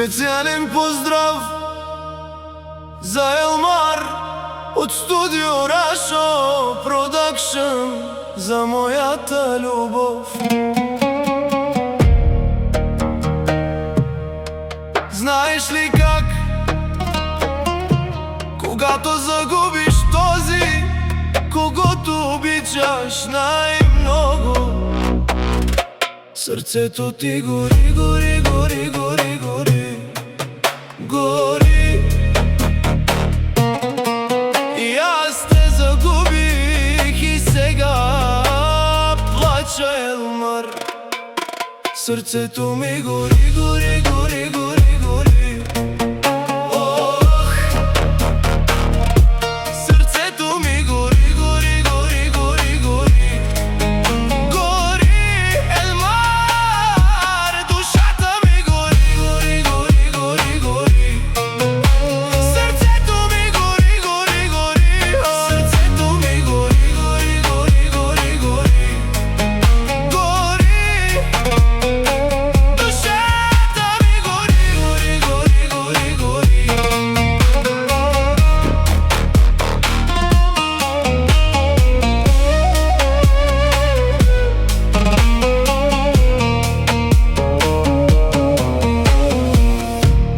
Специален поздрав за Елмар от студио Рашо Продакшън, за моята любов. Знаеш ли как, когато загубиш този, когото обичаш най-много, сърцето ти гори, гори, гори, гори, гори, гори. И аз те загубих и сега плача, Елмар. Сърцето ми гори, гори, гори, гори, гори. Ох, сърцето ми гори, гори, гори, гори, гори. Гори, Елмар, душата ми гори, гори, гори, гори, гори. Сърцето ми гори, гори, гори. Сърцето ми гори, гори, гори, гори, гори. Гори, душата ми гори, гори, гори, гори, гори.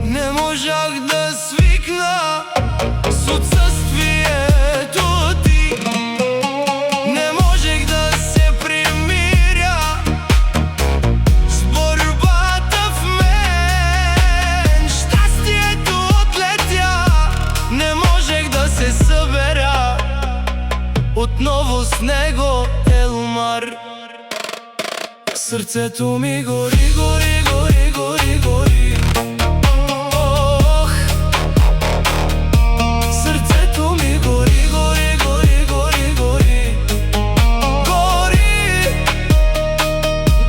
Не можах да свикна с отсъствието ти. Не можех да се примиря с борбата в мен. Щастието отлетя, не можех да се съберя отново с него, Елмар. Сърцето ми гори, гори, гори, гори, гори. Ох, сърцето ми гори, гори, гори, гори, гори. Гори,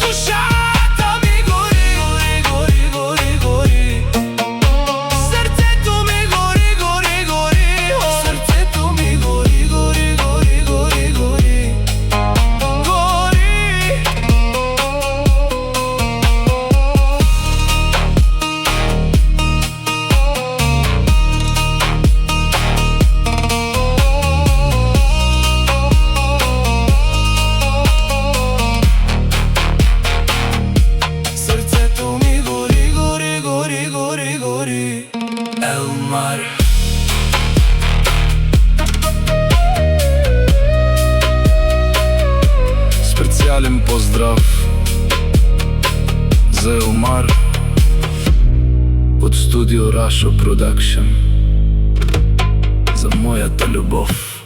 душата ми гори, гори, гори, гори, гори. Сърцето ми гори, гори, гори. Сърцето ми гори, гори, гори, гори, гори. Гори. Сърцето ми гори, гори, гори, гори, гори. Елмар. Специален поздрав за Елмар от студио Рашо Продакшън, за моята любов.